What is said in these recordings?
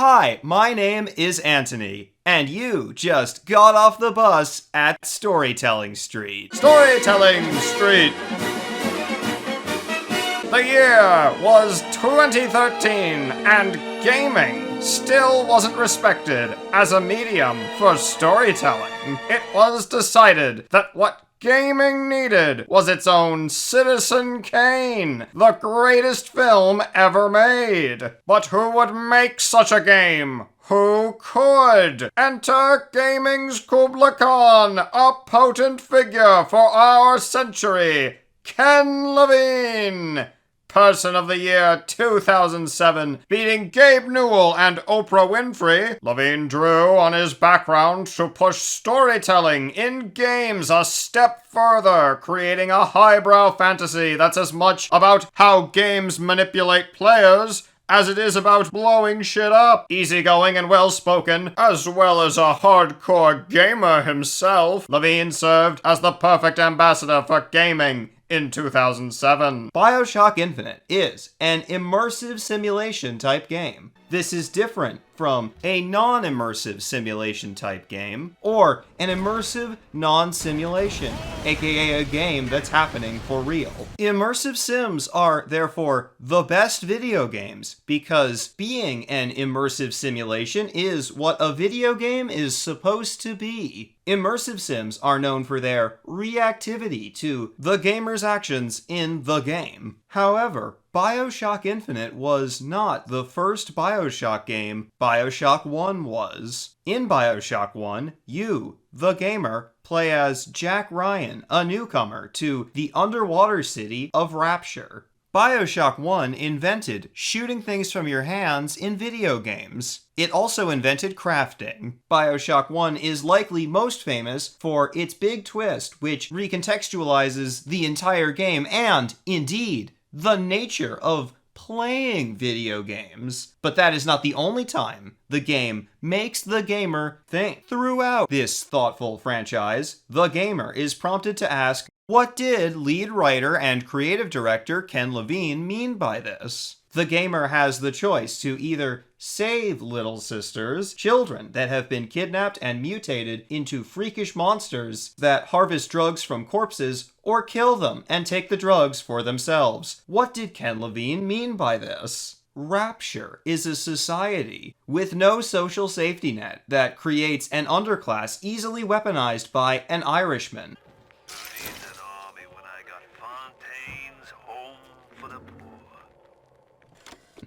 Hi, my name is Anthony, and you just got off the bus at Storytelling Street. Storytelling Street! The year was 2013, and gaming still wasn't respected as a medium for storytelling. It was decided that what gaming needed was its own Citizen Kane, the greatest film ever made. But who would make such a game? Who could? Enter gaming's Kubla Khan, a potent figure for our century, Ken Levine. Person of the Year 2007, beating Gabe Newell and Oprah Winfrey, Levine drew on his background to push storytelling in games a step further, creating a highbrow fantasy that's as much about how games manipulate players as it is about blowing shit up. Easygoing and well-spoken, as well as a hardcore gamer himself, Levine served as the perfect ambassador for gaming in 2007. Bioshock Infinite is an immersive simulation type game. This is different from a non-immersive simulation type game, or an immersive non-simulation, aka a game that's happening for real. Immersive sims are, therefore, the best video games, because being an immersive simulation is what a video game is supposed to be. Immersive sims are known for their reactivity to the gamer's actions in the game. However, Bioshock Infinite was not the first Bioshock game. Bioshock 1 was. In Bioshock 1, you, the gamer, play as Jack Ryan, a newcomer to the underwater city of Rapture. Bioshock 1 invented shooting things from your hands in video games. It also invented crafting. Bioshock 1 is likely most famous for its big twist, which recontextualizes the entire game and, indeed, the nature of playing video games. But that is not the only time the game makes the gamer think. Throughout this thoughtful franchise, the gamer is prompted to ask, what did lead writer and creative director Ken Levine mean by this? The gamer has the choice to either save little sisters, children that have been kidnapped and mutated into freakish monsters that harvest drugs from corpses, or kill them and take the drugs for themselves. What did Ken Levine mean by this? Rapture is a society with no social safety net that creates an underclass easily weaponized by an Irishman.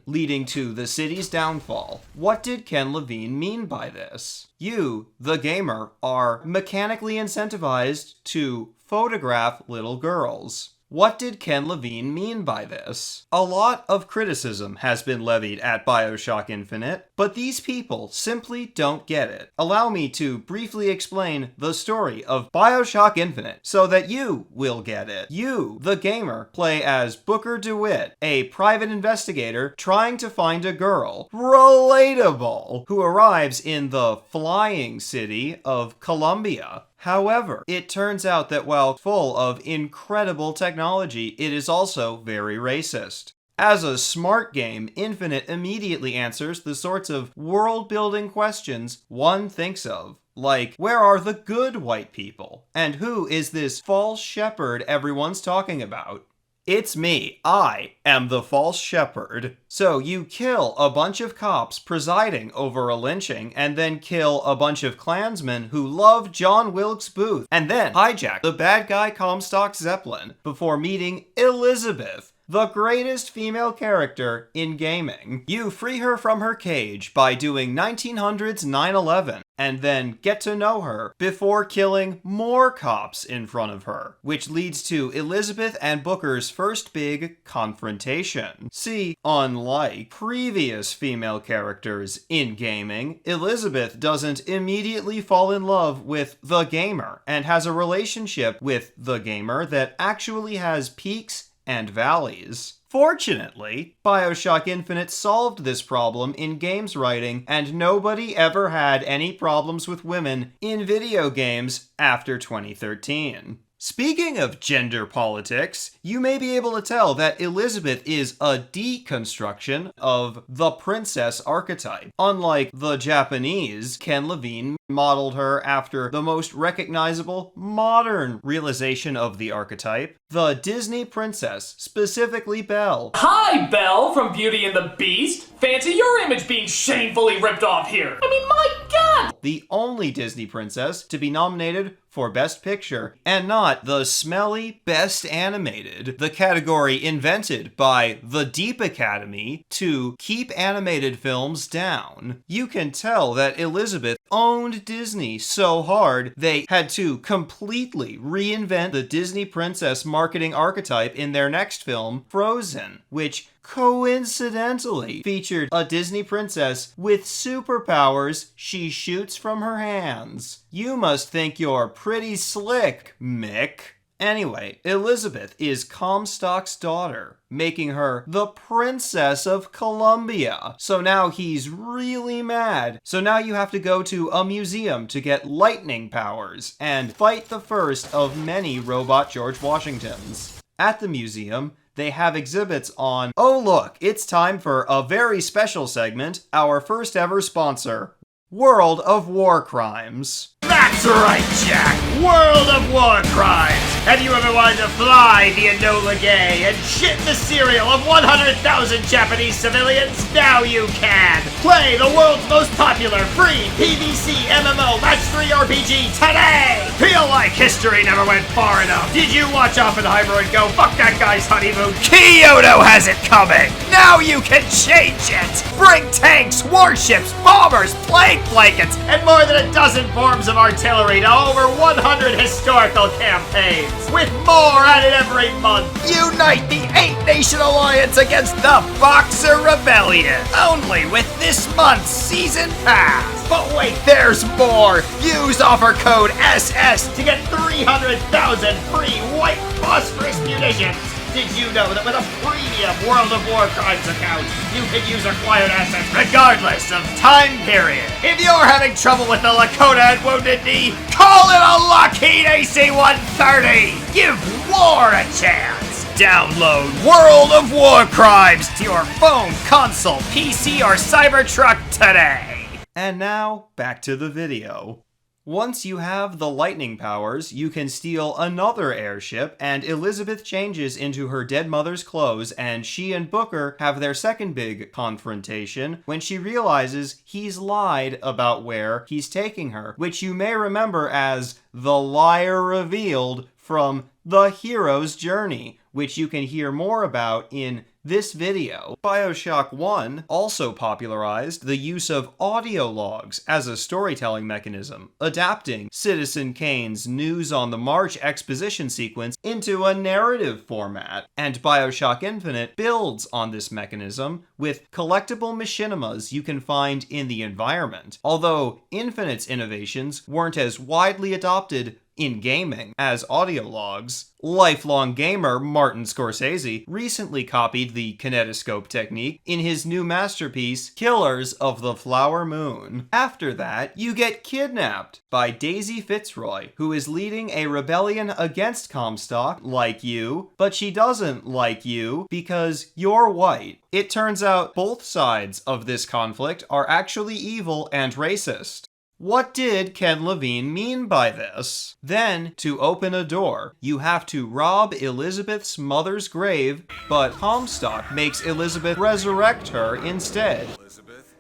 Leading to the city's downfall. What did Ken Levine mean by this? You, the gamer, are mechanically incentivized to photograph little girls. What did Ken Levine mean by this? A lot of criticism has been levied at Bioshock Infinite, but these people simply don't get it. Allow me to briefly explain the story of Bioshock Infinite so that you will get it. You, the gamer, play as Booker DeWitt, a private investigator trying to find a girl, relatable, who arrives in the flying city of Columbia. However, it turns out that while full of incredible technology, it is also very racist. As a smart game, Infinite immediately answers the sorts of world-building questions one thinks of. Like, where are the good white people? And who is this false shepherd everyone's talking about? It's me. I am the false shepherd. So you kill a bunch of cops presiding over a lynching, and then kill a bunch of Klansmen who love John Wilkes Booth, and then hijack the bad guy Comstock Zeppelin before meeting Elizabeth, the greatest female character in gaming. You free her from her cage by doing 1900s 9/11, and then get to know her before killing more cops in front of her, which leads to Elizabeth and Booker's first big confrontation. See, unlike previous female characters in gaming, Elizabeth doesn't immediately fall in love with the gamer, and has a relationship with the gamer that actually has peaks and valleys. Fortunately, Bioshock Infinite solved this problem in games writing, and nobody ever had any problems with women in video games after 2013. Speaking of gender politics, you may be able to tell that Elizabeth is a deconstruction of the princess archetype. Unlike the Japanese, Ken Levine modeled her after the most recognizable modern realization of the archetype, the Disney princess, specifically Belle. Hi, Belle from Beauty and the Beast! Fancy your image being shamefully ripped off here! I mean, my god! The only Disney princess to be nominated for Best Picture, and not the smelly Best Animated, the category invented by the Deep Academy to keep animated films down. You can tell that Elizabeth owned Disney so hard they had to completely reinvent the Disney princess marketing archetype in their next film, Frozen, which coincidentally featured a Disney princess with superpowers she shoots from her hands. You must think you're pretty slick, Mick. Anyway, Elizabeth is Comstock's daughter, making her the Princess of Columbia. So now he's really mad. So now you have to go to a museum to get lightning powers and fight the first of many robot George Washingtons. At the museum, they have exhibits on, oh look, it's time for a very special segment, our first ever sponsor, World of War Crimes. That's right, Jack! World of War Crimes! Have you ever wanted to fly the Enola Gay and shit the cereal of 100,000 Japanese civilians? Now you can! Play the world's most popular free PvC MMO Match 3 RPG today! Feel like history never went far enough? Did you watch Oppenheimer and go, fuck that guy's honeymoon? Kyoto has it coming! Now you can change it! Bring tanks, warships, bombers, plague blankets, and more than a dozen forms of artillery to over 100 historical campaigns, with more added every month. Unite the 8-nation alliance against the Boxer Rebellion, only with this month's season pass. But wait, there's more. Use offer code SS to get 300,000 free white phosphorus munitions. Did you know that with a premium World of War Crimes account, you can use acquired assets regardless of time period? If you're having trouble with the Lakota and Wounded Knee, call it a Lockheed AC-130! Give war a chance! Download World of War Crimes to your phone, console, PC, or Cybertruck today! And now, back to the video. Once you have the lightning powers, you can steal another airship, and Elizabeth changes into her dead mother's clothes, and she and Booker have their second big confrontation when she realizes he's lied about where he's taking her, which you may remember as the liar revealed from The Hero's Journey, which you can hear more about in this video. Bioshock 1 also popularized the use of audio logs as a storytelling mechanism, adapting Citizen Kane's News on the March exposition sequence into a narrative format. And Bioshock Infinite builds on this mechanism with collectible machinimas you can find in the environment, although Infinite's innovations weren't as widely adopted in gaming as audio logs. Lifelong gamer Martin Scorsese recently copied the kinetoscope technique in his new masterpiece, Killers of the Flower Moon. After that, you get kidnapped by Daisy Fitzroy, who is leading a rebellion against Comstock, like you, but she doesn't like you because you're white. It turns out both sides of this conflict are actually evil and racist. What did Ken Levine mean by this? Then, to open a door, you have to rob Elizabeth's mother's grave, but Comstock makes Elizabeth resurrect her instead. Elizabeth,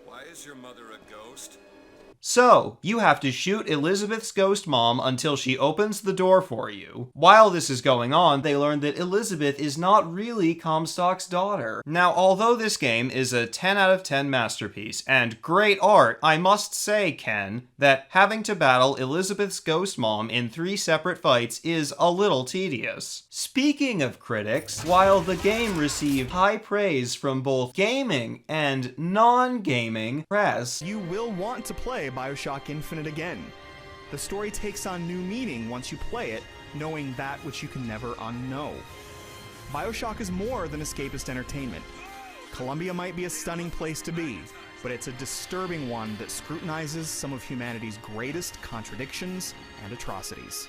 why is your mother a ghost? So, you have to shoot Elizabeth's ghost mom until she opens the door for you. While this is going on, they learn that Elizabeth is not really Comstock's daughter. Now, although this game is a 10 out of 10 masterpiece and great art, I must say, Ken, that having to battle Elizabeth's ghost mom in 3 separate fights is a little tedious. Speaking of critics, while the game received high praise from both gaming and non-gaming press, you will want to play Bioshock Infinite again. The story takes on new meaning once you play it, knowing that which you can never unknow. Bioshock is more than escapist entertainment. Columbia might be a stunning place to be, but it's a disturbing one that scrutinizes some of humanity's greatest contradictions and atrocities.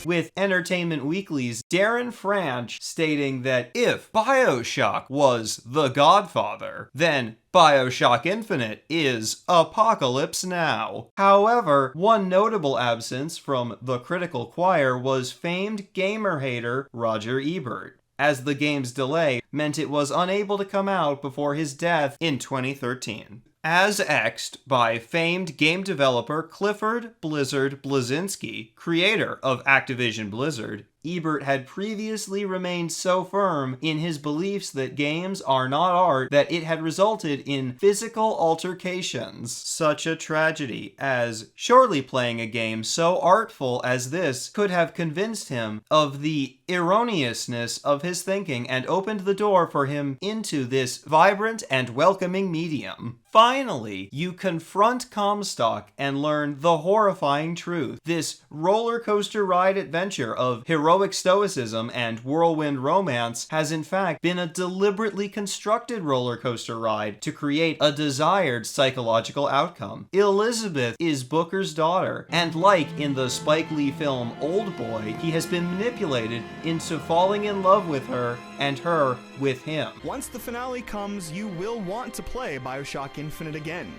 with Entertainment Weekly's Darren Franch stating that if Bioshock was The Godfather, then Bioshock Infinite is Apocalypse Now. However, one notable absence from the critical choir was famed gamer hater Roger Ebert, as the game's delay meant it was unable to come out before his death in 2013. As X'd by famed game developer Clifford Blizzard Bleszinski, creator of Activision Blizzard, Ebert had previously remained so firm in his beliefs that games are not art that it had resulted in physical altercations. Such a tragedy as surely playing a game so artful as this could have convinced him of the erroneousness of his thinking and opened the door for him into this vibrant and welcoming medium. Finally, you confront Comstock and learn the horrifying truth. This roller coaster ride adventure of heroic stoicism and whirlwind romance has in fact been a deliberately constructed roller coaster ride to create a desired psychological outcome. Elizabeth is Booker's daughter, and like in the Spike Lee film Oldboy, he has been manipulated into falling in love with her and her with him. Once the finale comes, you will want to play Bioshock Infinite again.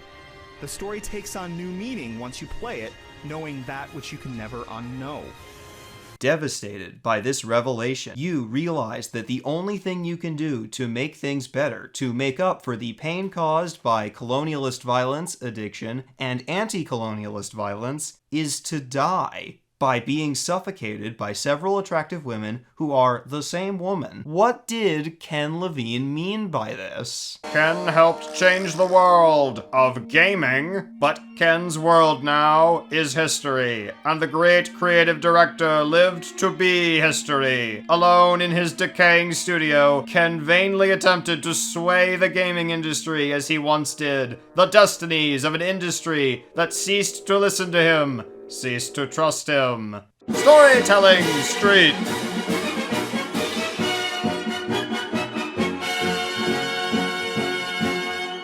The story takes on new meaning once you play it, knowing that which you can never unknow. Devastated by this revelation, you realize that the only thing you can do to make things better, to make up for the pain caused by colonialist violence, addiction, and anti-colonialist violence, is to die by being suffocated by several attractive women who are the same woman. What did Ken Levine mean by this? Ken helped change the world of gaming, but Ken's world now is history, and the great creative director lived to be history. Alone in his decaying studio, Ken vainly attempted to sway the gaming industry as he once did. The destinies of an industry that ceased to listen to him, ceased to trust him. Storytelling Street.